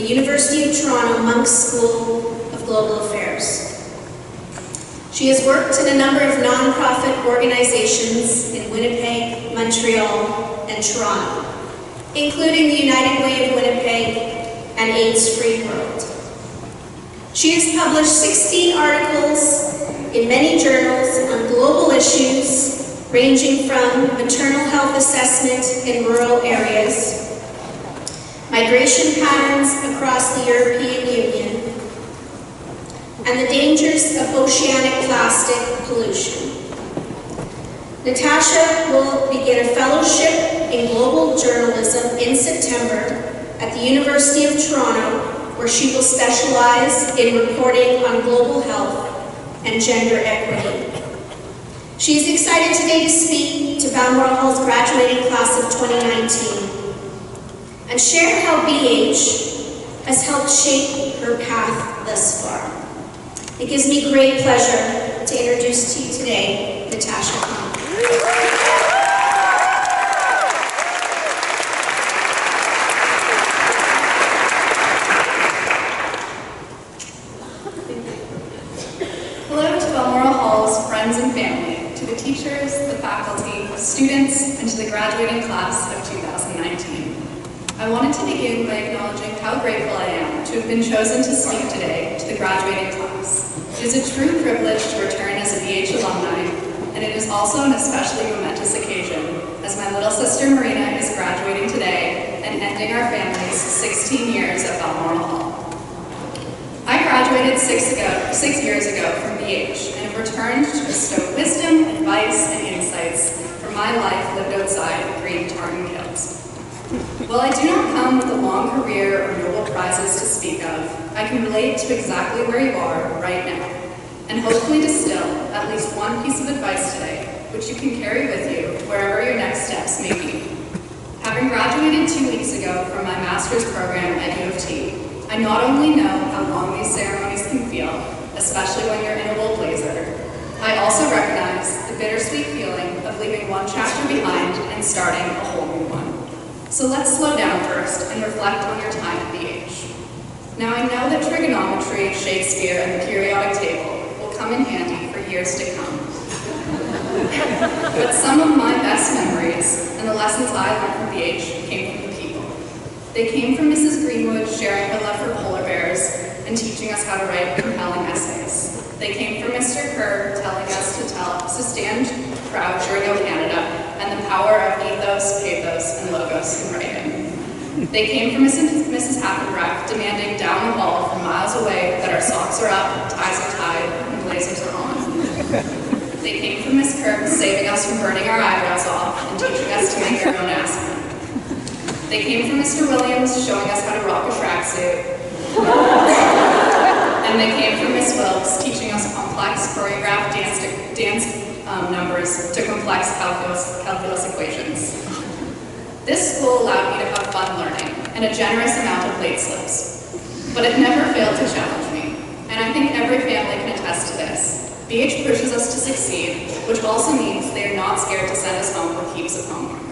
University of Toronto Monk's School of Global Affairs. She has worked in a number of nonprofit organizations in Winnipeg, Montreal, and Toronto, including the United Way of Winnipeg and AIDS-Free World. She has published 16 articles in many journals on global issues ranging from maternal health assessment in rural areas, migration patterns across the European Union, and the dangers of oceanic plastic pollution. Natasha will begin a fellowship in global journalism in September at the University of Toronto, where she will specialize in reporting on global health and gender equity. She is excited today to speak to Balmoral Hall's graduating class of 2019 and share how BH has helped shape her path thus far. It gives me great pleasure to introduce to you today, Natasha. Hello to Balmoral Hall's friends and family, to the teachers, the faculty, students, and to the graduating class of 2019. I wanted to begin by acknowledging how grateful I am to have been chosen to speak today to the graduating class. It is a true privilege to return as a BH alumni, and it is also an especially momentous occasion, as my little sister Marina is graduating today and ending our family's 16 years at Balmoral Hall. I graduated 6 years ago from BH and have returned to bestow wisdom, advice, and insights from my life lived outside of green tartan kilts. While I do not come with a long career or Nobel Prizes to speak of, I can relate to exactly where you are right now, and hopefully distill at least one piece of advice today, which you can carry with you wherever your next steps may be. Having graduated 2 weeks ago from my master's program at U of T, I not only know how long these ceremonies can feel, especially when you're in a wool blazer, I also recognize the bittersweet feeling of leaving one chapter behind and starting a whole new one. So let's slow down first and reflect on your time at BH. Now I know that trigonometry, Shakespeare, and the periodic table will come in handy for years to come. But some of my best memories and the lessons I learned from BH came from the people. They came from Mrs. Greenwood sharing her love for polar bears and teaching us how to write compelling essays. They came from Mr. Kerr telling us to stand proud during O Canada and the power of ethos, pathos, and logos in writing. They came from Mrs. Happenbreck demanding down the hall from miles away that our socks are up, ties are tied, and blazers are on. They came from Miss Kirk saving us from burning our eyebrows off and teaching us to make our own aspirin. They came from Mr. Williams showing us how to rock a tracksuit. And they came from Miss Wilkes teaching us complex choreographed dance numbers to complex calculus equations. This school allowed me to have fun learning and a generous amount of late slips. But it never failed to challenge me, and I think every family can attest to this. BH pushes us to succeed, which also means they are not scared to send us home with heaps of homework.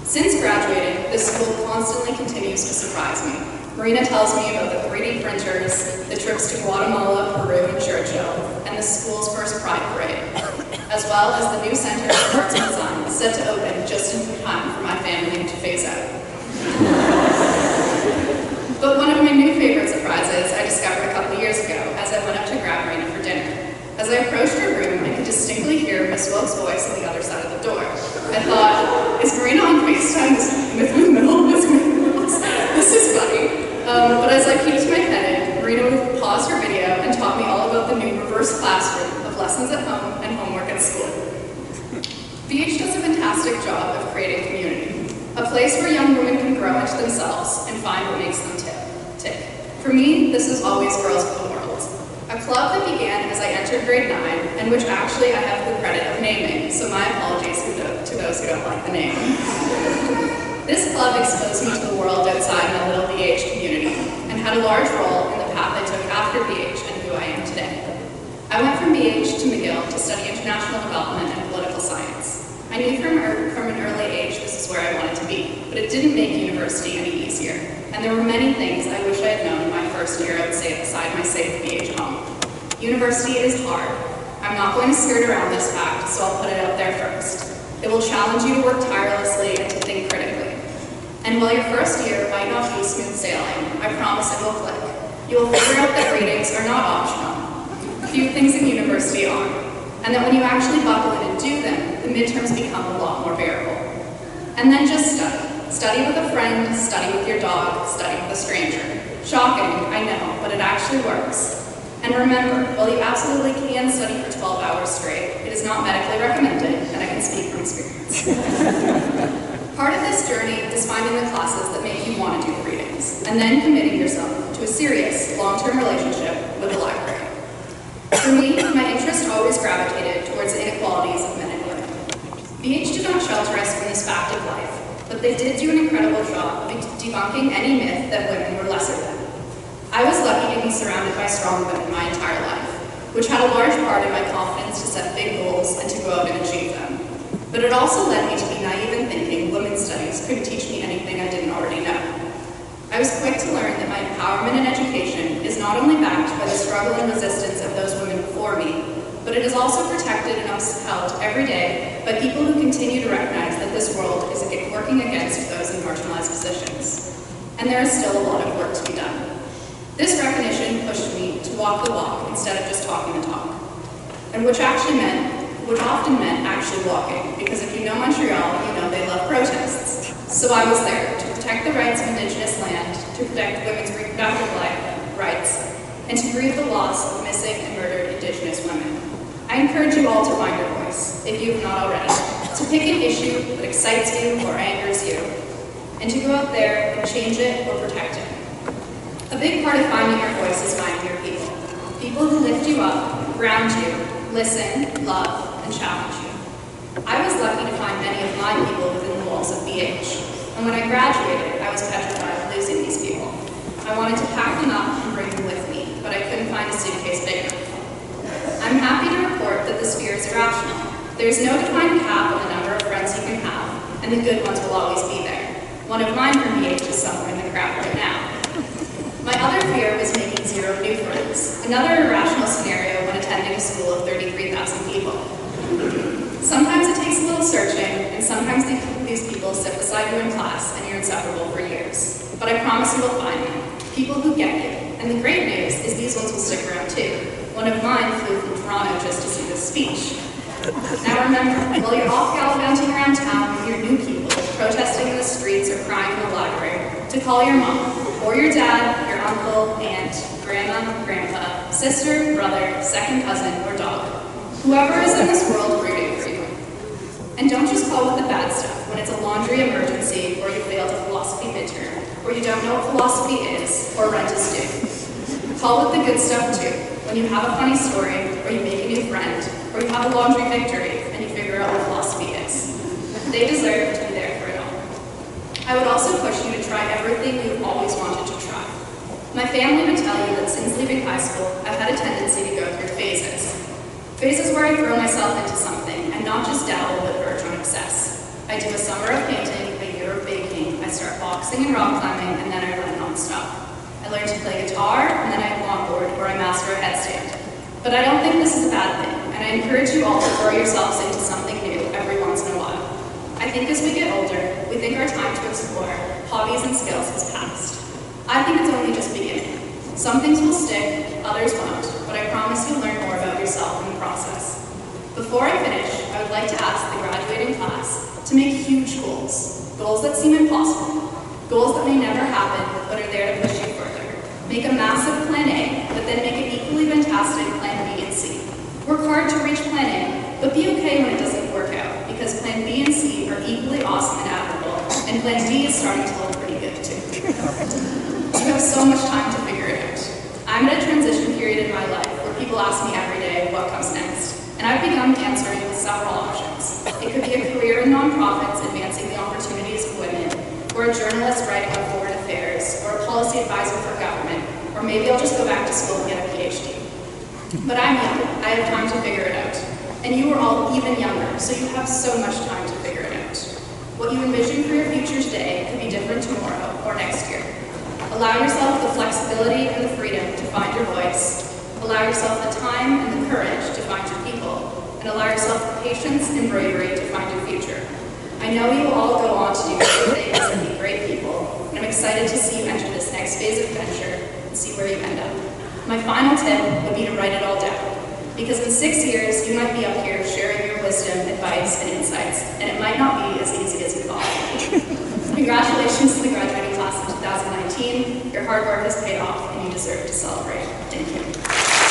Since graduating, this school constantly continues to surprise me. Marina tells me about the 3D printers, the trips to Guatemala, Peru, and Churchill, and the school's first Pride Parade, as well as the new Center for Arts and Design set to open just in time for my family to phase out. But one of my new favorite surprises I discovered a couple years ago as I went up to grab Marina for dinner. As I approached her room, I could distinctly hear Miss Wilkes' voice on the other side of the door. I thought, is Marina on FaceTime with Miss Wilkes? This is funny. But as I peeked my head in, Marina would pause her video and taught me all about the new reverse classroom of lessons at home and homework at school. BH does a fantastic job of creating community, a place where young women can grow into themselves and find what makes them tick. For me, this is always Girls of the World, a club that began as I entered grade 9, and which actually I have the credit of naming, so my apologies to those who don't like the name. This club exposed me to the world outside my little BH community, and had a large role in the path I took after BH and who I am today. I went from BH to McGill to study international development and political science. I knew from an early age this is place where I wanted to be, but it didn't make university any easier. And there were many things I wish I had known in my first year outside my safe BH home. University is hard. I'm not going to skirt around this fact, so I'll put it out there first. It will challenge you to work tirelessly and to think critically. And while your first year might not be smooth sailing, I promise it will click. You will figure out that readings are not optional. Few things in university are. And that when you actually buckle in and do them, the midterms become a lot more bearable. And then just study. Study with a friend, study with your dog, study with a stranger. Shocking, I know, but it actually works. And remember, while you absolutely can study for 12 hours straight, it is not medically recommended, and I can speak from experience. Part of this journey is finding the classes that make you want to do the readings, and then committing yourself to a serious, long-term relationship with the library. For me, my interest always gravitated towards the inequalities of men and women. BH did not shelter us from this fact of life, but they did do an incredible job of debunking any myth that women were lesser than. I was lucky to be surrounded by strong women my entire life, which had a large part in my confidence to set big goals and to go out and achieve them. But it also led me to be naive in thinking women's studies couldn't teach me anything I didn't already know. I was quick to learn that my empowerment in education is not only backed by the struggle and resistance of those women before me, but it is also protected and upheld every day by people who continue to recognize that this world is working against those in marginalized positions. And there is still a lot of work to be done. This recognition pushed me to walk the walk instead of just talking the talk, and which often meant actually walking, because if you know Montreal, you know they love protests. So I was there to protect the rights of Indigenous land, to protect women's reproductive rights, and to grieve the loss of missing and murdered Indigenous women. I encourage you all to find your voice, if you have not already, to pick an issue that excites you or angers you, and to go out there and change it or protect it. A big part of finding your voice is finding your people. People who lift you up, ground you, listen, love, and challenge you. I was lucky to find many of my people within the walls of BH, and when I graduated, I was petrified of losing these people. I wanted to pack them up and bring them with me, but I couldn't find a suitcase big enough. I'm happy to report that the sphere is irrational. There is no defined cap on the number of friends you can have, and the good ones will always be there. One of mine from BH is somewhere in the crowd right now. My other fear was making zero new friends, another irrational scenario when attending a school of 33,000 people. Sometimes it takes a little searching, and sometimes these people sit beside you in class and you're inseparable for years. But I promise you will find them, people who get you. And the great news is these ones will stick around too. One of mine flew from Toronto just to see this speech. Now remember, while you're off gallivanting around town with your new people, protesting in the streets or crying in the library, to call your mom, or your dad, your uncle, aunt, grandma, grandpa, sister, brother, second cousin, or dog. Whoever is in this world rooting for you. And don't just call with the bad stuff when it's a laundry emergency, or you failed a philosophy midterm, or you don't know what philosophy is, or rent is due. Call with the good stuff too, when you have a funny story, or you make a new friend, or you have a laundry victory, and you figure out what philosophy is. They deserve to be there for it all. I would also push you to try everything you've always wanted to try. My family would tell you that since leaving high school, I've had a tendency to go through phases. Phases where I throw myself into something, and not just dabble, but verge on obsess. I do a summer of painting, a year of baking, I start boxing and rock climbing, and then I run non-stop. I learn to play guitar, and then I longboard, or I master a headstand. But I don't think this is a bad thing, and I encourage you all to throw yourselves into something new every once in a while. I think as we get older, we think our time to explore hobbies and skills has passed. I think it's only just beginning. Some things will stick, others won't, but I promise you'll learn more about yourself in the process. Before I finish, I would like to ask the graduating class to make huge goals. Goals that seem impossible. Goals that may never happen, but are there to push you further. Make a massive plan A, but then make an equally fantastic plan B and C. Work hard to reach plan A, but be okay when it doesn't work out, because plan B and C are equally awesome and admirable, and plan D is starting to look pretty good too. You have so much time to figure it out. I'm at a transition period in my life where people ask me every day what comes next, and I've begun answering with several options. It could be a career in nonprofits advancing the opportunities of women, or a journalist writing on foreign affairs, or a policy advisor for government, or maybe I'll just go back to school and get a PhD. But I'm young, I have time to figure it out. And you are all even younger, so you have so much time to figure it out. What you envision for your future today could be different tomorrow or next year. Allow yourself the flexibility and the freedom to find your voice. Allow yourself the time and the courage to find your people. And allow yourself the patience and bravery to find your future. I know you will all go on to do great things and be great people, and I'm excited to see you enter this next phase of adventure and see where you end up. My final tip would be to write it all down, because in 6 years, you might be up here sharing your wisdom, advice, and insights, and it might not be as easy as you thought. Congratulations to the graduating class of 2019. Your hard work has paid off, and you deserve to celebrate. Thank you.